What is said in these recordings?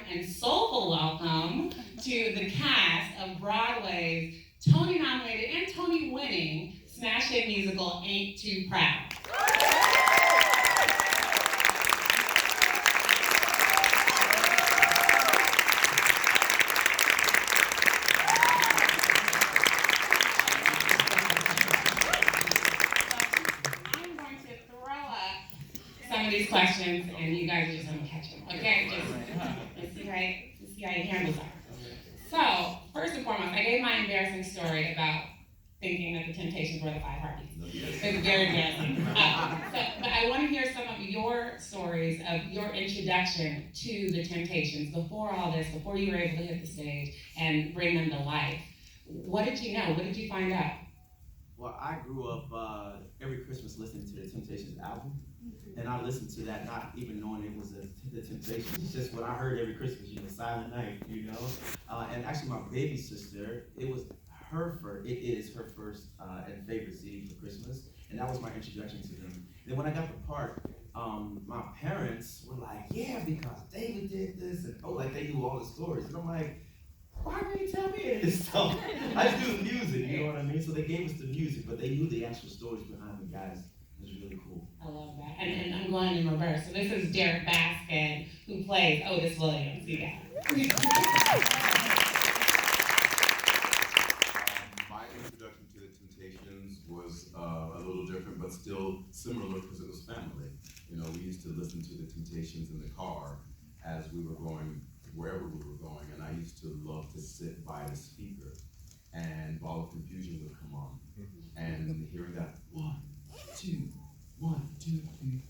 and soulful welcome to the cast of Broadway's Tony-nominated and Tony-winning smash hit musical, Ain't Too Proud. I'm going to throw up some of these questions, and you guys are just going to catch them, okay? Let's see how your handles are. So, first and foremost, I gave my embarrassing story about thinking that the Temptations were the Five Heartbeats. It's very embarrassing. But I want to hear some of your stories of your introduction to the Temptations before all this, before you were able to hit the stage and bring them to life. What did you know? What did you find out? Well, I grew up every Christmas listening to the Temptations album, and I listened to that not even knowing it was the Temptations. It's just what I heard every Christmas, Silent Night, And actually, my baby sister, it is her first and favorite CD for Christmas, and that was my introduction to them. Then when I got the part, my parents were like, "Yeah, because David did this," and like they knew all the stories, and I'm like, why didn't you tell me any of this stuff? I just do the music, you know what I mean? So they gave us the music, but they knew the actual stories behind the guys. It was really cool. I love that. And I'm going in reverse. So this is Derek Baskin, who plays Otis Williams. Yeah. My introduction to the Temptations was a little different, but still similar because it was family. We used to listen to the Temptations in the car as we were going wherever we were going, and I used to love to sit by the speaker, and Ball of Confusion would come on, and hearing that 1, 2, 1, 2, 3,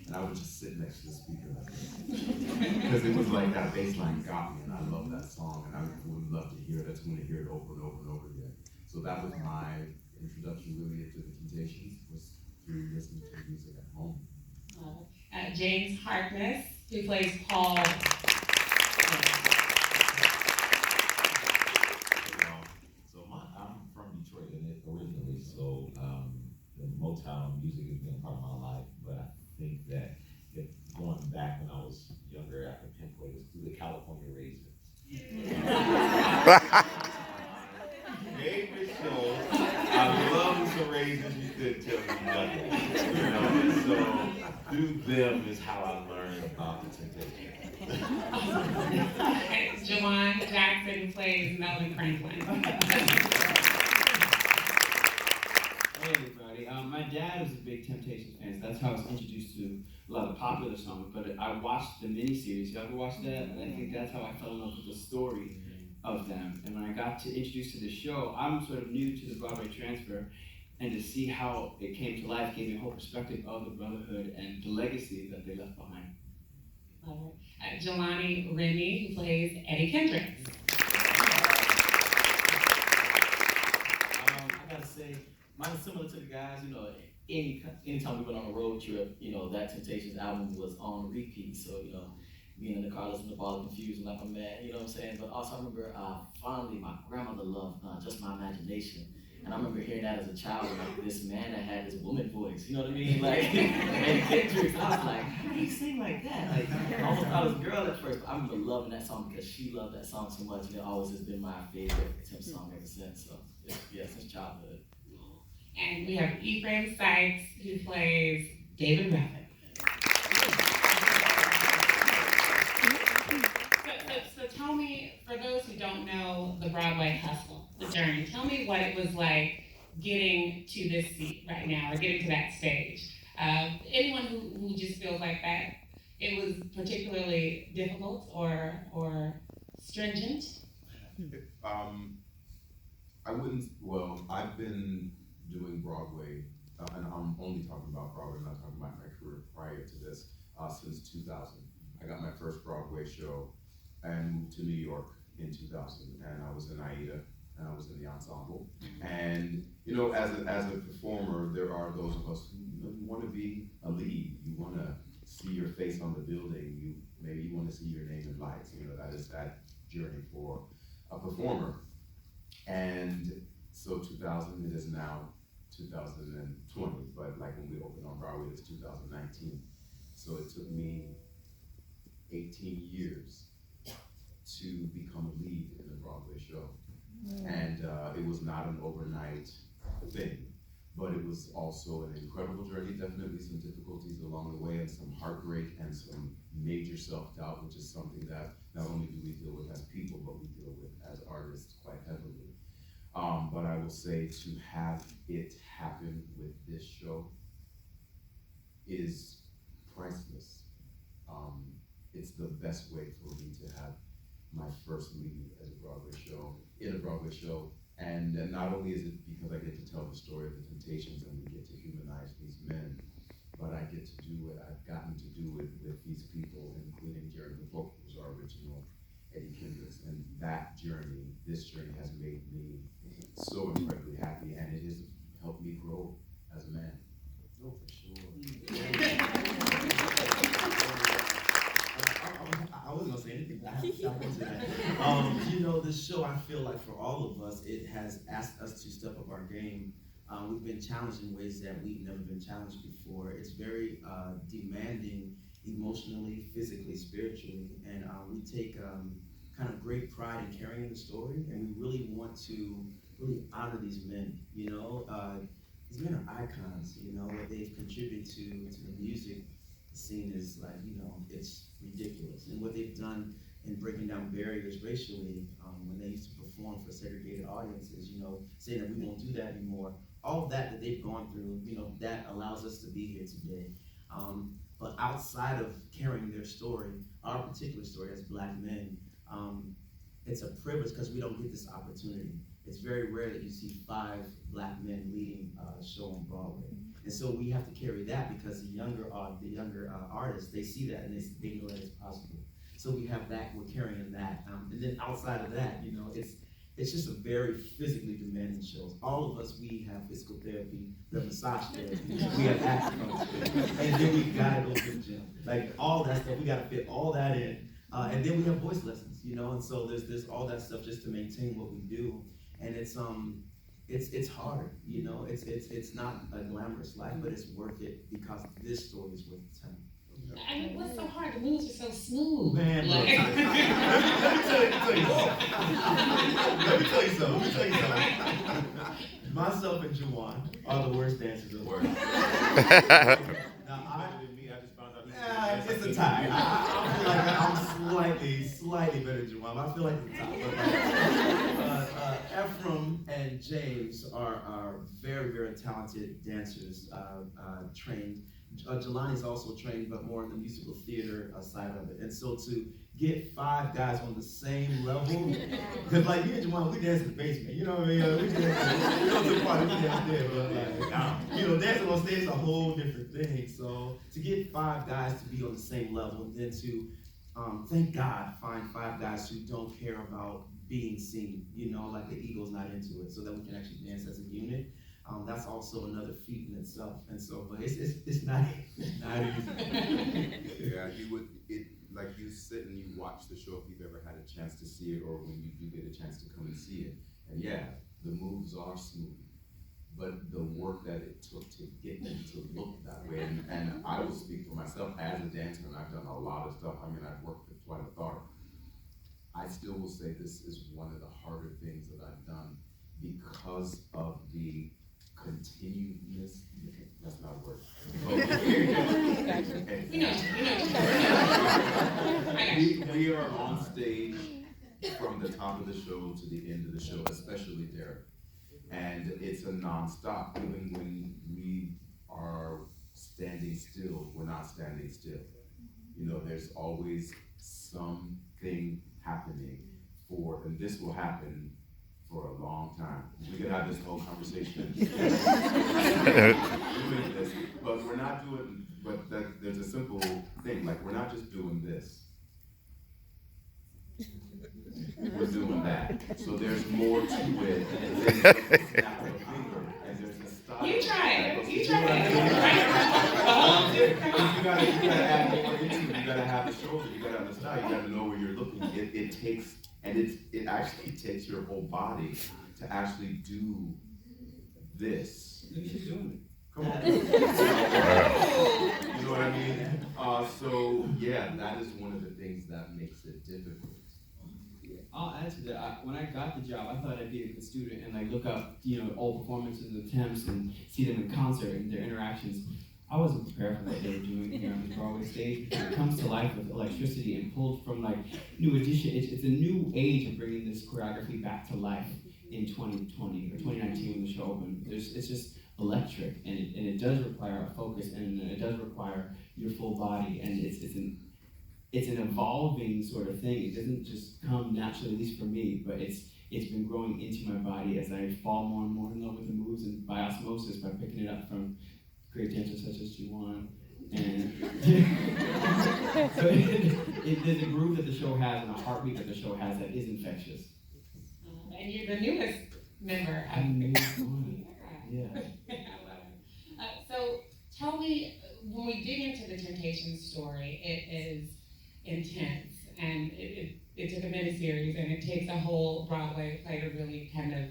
and I would just sit next to the speaker like that, because it was like that bass line got me, and I love that song, and I would love to hear it. I just want to hear it over and over and over again. So that was my introduction really to the Temptations, was through listening to music at home. James Harkness, who plays Paul. I'm from Detroit originally, so the Motown music has been a part of my life. But I think that if going back when I was younger, I could pinpoint it through the California Raisins. Favorite show. I love some raisins. You couldn't tell me nothing. So through them is how I learned about the Temptations. Jawan Jackson, who plays Melvin Franklin. Hey everybody, my dad was a big Temptations fan, so that's how I was introduced to a lot of popular songs, but I watched the miniseries. You ever watched that? And I think that's how I fell in love with the story of them. And when I got to introduced to the show, I'm sort of new to the Broadway transfer, and to see how it came to life gave me a whole perspective of the brotherhood and the legacy that they left behind. Love it. Jelani Remy, who plays Eddie Kendricks. I gotta say, mine's similar to the guys. Anytime we went on a road trip, that Temptations album was on repeat. So, being in the car listening to Ball of Confusion like a man, you know what I'm saying? But also I remember fondly my grandmother loved Just My Imagination. And I remember hearing that as a child, like this man that had this woman voice, you know what I mean? Like, and Kendrick, I was like, how do you sing like that? Like, I almost thought it was a girl at first, but I remember loving that song because she loved that song so much, and it always has been my favorite Tim song ever since. So, yeah, since childhood. And we have Ephraim Sykes, who plays David Ruffin. So tell me, for those who don't know the Broadway hustle, the journey, tell me what it was like getting to this seat right now, or getting to that stage. Anyone who just feels like that, it was particularly difficult or stringent? I've been doing Broadway, and I'm only talking about Broadway, I'm not talking about my career prior to this, since 2000. I got my first Broadway show and moved to New York in 2000, and I was in Aida, and I was in the ensemble. And as a performer, there are those of us who you want to be a lead, you want to see your face on the building, maybe you want to see your name in lights. That is that journey for a performer. And so 2000, it is now 2020, but like when we opened on Broadway, it's 2019. So it took me 18 years to become a lead in a Broadway show. And it was not an overnight thing, but it was also an incredible journey, definitely some difficulties along the way and some heartbreak and some major self-doubt, which is something that not only do we deal with as people, but we deal with as artists quite heavily. But I will say to have it happen with this show is priceless. It's the best way for me to have my first lead as a Broadway show, in a Broadway show. And not only is it because I get to tell the story of the Temptations and we get to humanize these men, but I get to do it, I've gotten to do it with these people, including Jerry McVocal, who's our original Eddie Kendricks. And that journey, this journey has made me so incredibly happy, and it has helped me grow as a man. Oh, for sure. I wasn't gonna say anything, but I have to jump into that. You know, this show, I feel like for all of us, it has asked us to step up our game. We've been challenged in ways that we've never been challenged before. It's very demanding emotionally, physically, spiritually, and we take kind of great pride in carrying the story, and we really want to really honor these men, you know? These men are icons, you know, what they've contributed to the music scene is like, you know, it's ridiculous. And what they've done in breaking down barriers racially, when they used to perform for segregated audiences, you know, saying that we won't do that anymore. All that they've gone through, you know, that allows us to be here today. But outside of carrying their story, our particular story as Black men, it's a privilege because we don't get this opportunity. It's very rare that you see 5 Black men leading a show on Broadway. And so we have to carry that because the younger artists, they see that and they know that it's possible. So we have that, we're carrying that. And then outside of that, you know, it's just a very physically demanding show. All of us, we have physical therapy, we have massage therapy, we have acting coaches, and then we gotta go to the gym. Like all that stuff, we gotta fit all that in. And then we have voice lessons, you know, and so there's all that stuff just to maintain what we do. And it's hard, you know, it's not a glamorous life, but it's worth it because this story is worth the time. I mean, what's so hard? The moves are so smooth. Man, Like- let me tell you something. Myself and Juwan are the worst dancers of the world. Now, it's a tie. I feel like I'm slightly better than Juwan, but I feel like the top. Ephraim and James are very, very talented dancers, trained. Jelani is also trained, but more in the musical theater side of it. And so to get 5 guys on the same level, because like me and Juwan, we dance in the basement, you know what I mean? We go to the party, we dance there, but like, you know, dancing on stage is a whole different thing. So to get 5 guys to be on the same level, and then to, thank God, find 5 guys who don't care about being seen, you know, like the ego's not into it, so that we can actually dance as a unit. That's also another feat in itself, and so, but it's not easy. Yeah, like you sit and you watch the show if you've ever had a chance to see it, or when you do get a chance to come and see it. And yeah, the moves are smooth, but the work that it took to get them to look that way, and I will speak for myself as a dancer, and I've done a lot of stuff. I mean, I've worked with Flight of Thought. I still will say this is one of the harder things that I've done because of the continuedness. That's not a word. We are on stage from the top of the show to the end of the show, especially Derek. And it's a nonstop. Even when we are standing still, we're not standing still. You know, there's always something happening and this will happen for a long time. We could have this whole conversation. But we're not doing, there's a simple thing, like we're not just doing this. We're doing that. So there's more to it than just a snap of a finger. And there's a style. You try it. You try it. You gotta add more into it. You gotta have the shoulder. You gotta have the style. You gotta know where you're looking. It takes, and it actually takes your whole body to actually do this. She's doing Come on. You know what I mean? So yeah, that is one of the things that makes it difficult. I'll add to that. When I got the job, I thought I'd be a good student and like look up, old performances and attempts and see them in concert and their interactions. I wasn't prepared for what they were doing here on the Broadway stage. It comes to life with electricity and pulled from like new edition. It's a new age of bringing this choreography back to life in 2020 or 2019 when the show opened. It's just electric, and it does require a focus, and it does require your full body, and it's an evolving sort of thing. It doesn't just come naturally, at least for me, but it's been growing into my body as I fall more and more in love with the moves, and by osmosis, by picking it up from great dancers such as Juwan. And so there's a groove that the show has and a heartbeat that the show has that is infectious. And you're the newest member. I'm the newest one. Yeah. So tell me, when we dig into the Temptations story, it is intense, and it took a miniseries, and it takes a whole Broadway play to really kind of,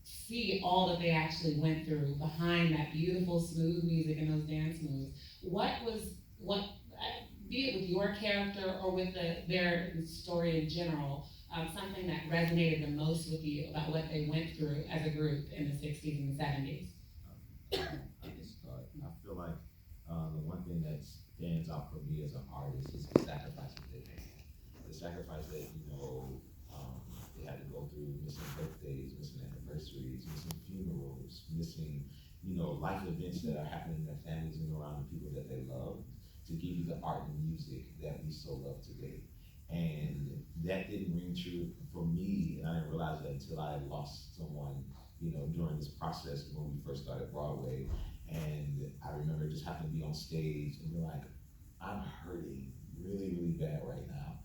see all that they actually went through behind that beautiful, smooth music and those dance moves. Be it with your character or with their story in general, something that resonated the most with you about what they went through as a group in the 60s and the 70s? I can start. I feel like the one thing that stands out for me as an artist is the sacrifices they made. The sacrifice that, they had to go through, missing birthdays, missing anniversaries, missing funerals, missing, life events that are happening in their families and around the people that they love, to give you the art and music that we so love today. And that didn't ring true for me, and I didn't realize that until I had lost someone, during this process when we first started Broadway. And I remember just having to be on stage and be like, I'm hurting really, really bad right now.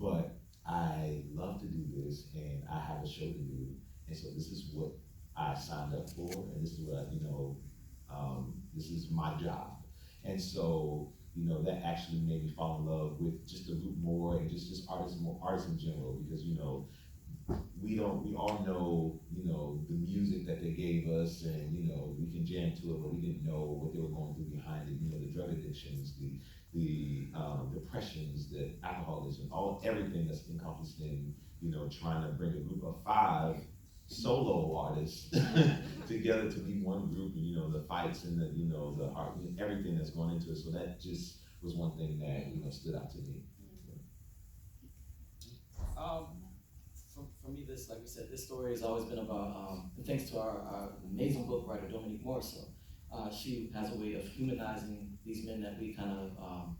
But I love to do this, and I have a show to do, and so this is what I signed up for, and this is what this is my job. And so, that actually made me fall in love with just the group more, and just artists in general, because we all know, the music that they gave us, and we can jam to it, but we didn't know what they were going through behind it. The drug addictions, the depressions, the alcoholism, everything that's encompassed in trying to bring a group of 5 solo artists together to be one group, and the fights and the heart, everything that's going into it. So that just was one thing that stood out to me. For me, like we said, this story has always been about, and thanks to our amazing book writer, Dominique Morrisseau, she has a way of humanizing these men that we kind of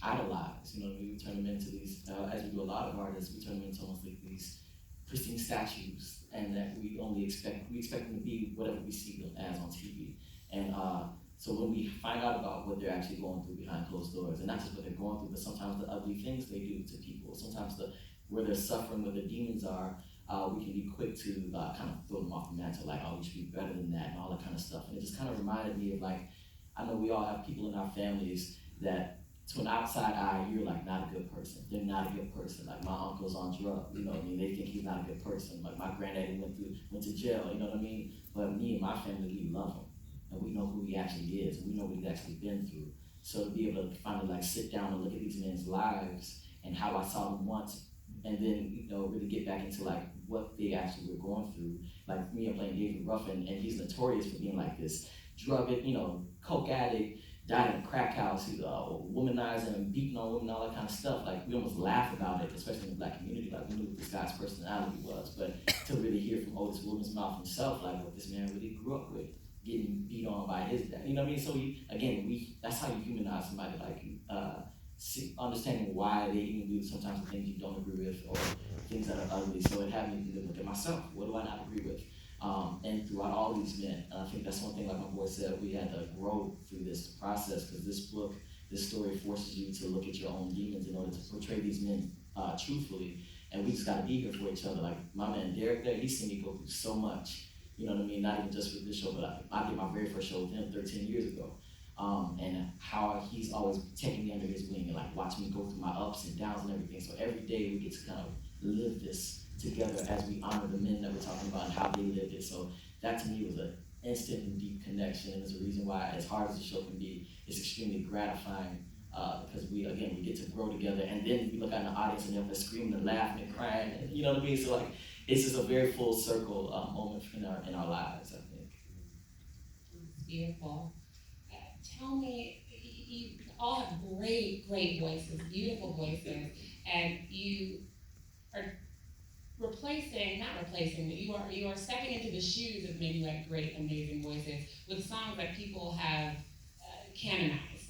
idolize. We turn them into these, as we do a lot of artists, we turn them into almost like these pristine statues, and that we expect them to be whatever we see them as on TV. And so when we find out about what they're actually going through behind closed doors, and not just what they're going through, but sometimes the ugly things they do to people, sometimes where they're suffering, where their demons are, we can be quick to kind of throw them off the mantle, like, oh, you should be better than that, and all that kind of stuff. And it just kind of reminded me of, like, I know we all have people in our families that, to an outside eye, you're like not a good person. They're not a good person. Like my uncle's on drugs, they think he's not a good person. Like my granddaddy went to jail, you know what I mean? But me and my family, we love him. And we know who he actually is, and we know what he's actually been through. So to be able to finally like sit down and look at these men's lives and how I saw them once, and then really get back into like what they actually were going through. Like me, I'm playing David Ruffin, and he's notorious for being like this drug, coke addict, died in a crack house, he's womanizing and beating on women, all that kind of stuff. Like we almost laugh about it, especially in the Black community. Like we knew what this guy's personality was, but to really hear from Otis Williams' mouth himself, like what this man really grew up with, getting beat on by his dad. You know what I mean? So that's how you humanize somebody, like understanding why they even do sometimes the things you don't agree with or things that are ugly. So it had me to look at myself. What do I not agree with? And throughout all these men, and I think that's one thing, like my boy said, we had to grow through this process, because this story forces you to look at your own demons in order to portray these men truthfully. And we just gotta be here for each other. Like my man Derek there, he's seen me go through so much, you know what I mean? Not even just with this show, but I did my very first show with him 13 years ago. And how he's always taking me under his wing and like watching me go through my ups and downs and everything. So every day we get to kind of live this together as we honor the men that we're talking about and how they lived it. So that to me was instant and deep connection, and it's a reason why, as hard as the show can be, it's extremely gratifying. Because we get to grow together, and then we look out in the audience and they're screaming and laughing and crying, and you know what I mean. So like, it's just a very full circle moment in our lives, I think. Beautiful. Tell me, you all have great voices, beautiful voices, and you are not replacing, but you are stepping into the shoes of many like great, amazing voices with songs that people have canonized.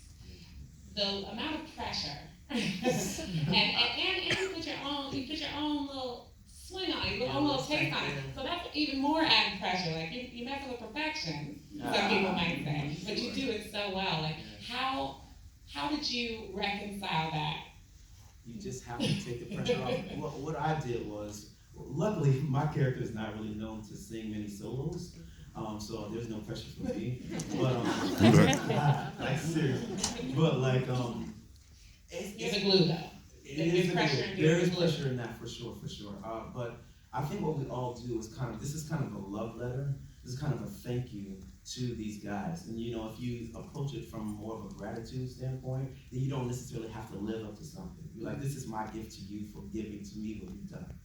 The amount of pressure, and you put your own little swing on it, your own little take on it. So that's even more added pressure. Like you're messing with perfection, some people might say, but you do it so well. Like how did you reconcile that? You just have to take the pressure off. What I did was, luckily my character is not really known to sing many solos. So there's no pressure for me, but like seriously, but like You're the glue though. There's pressure. There is pressure in that for sure. But I think what we all do is this is kind of a love letter. This is kind of a thank you to these guys. And you know, if you approach it from more of a gratitude standpoint, then you don't necessarily have to live up to something. You're like, this is my gift to you for giving to me what you've done.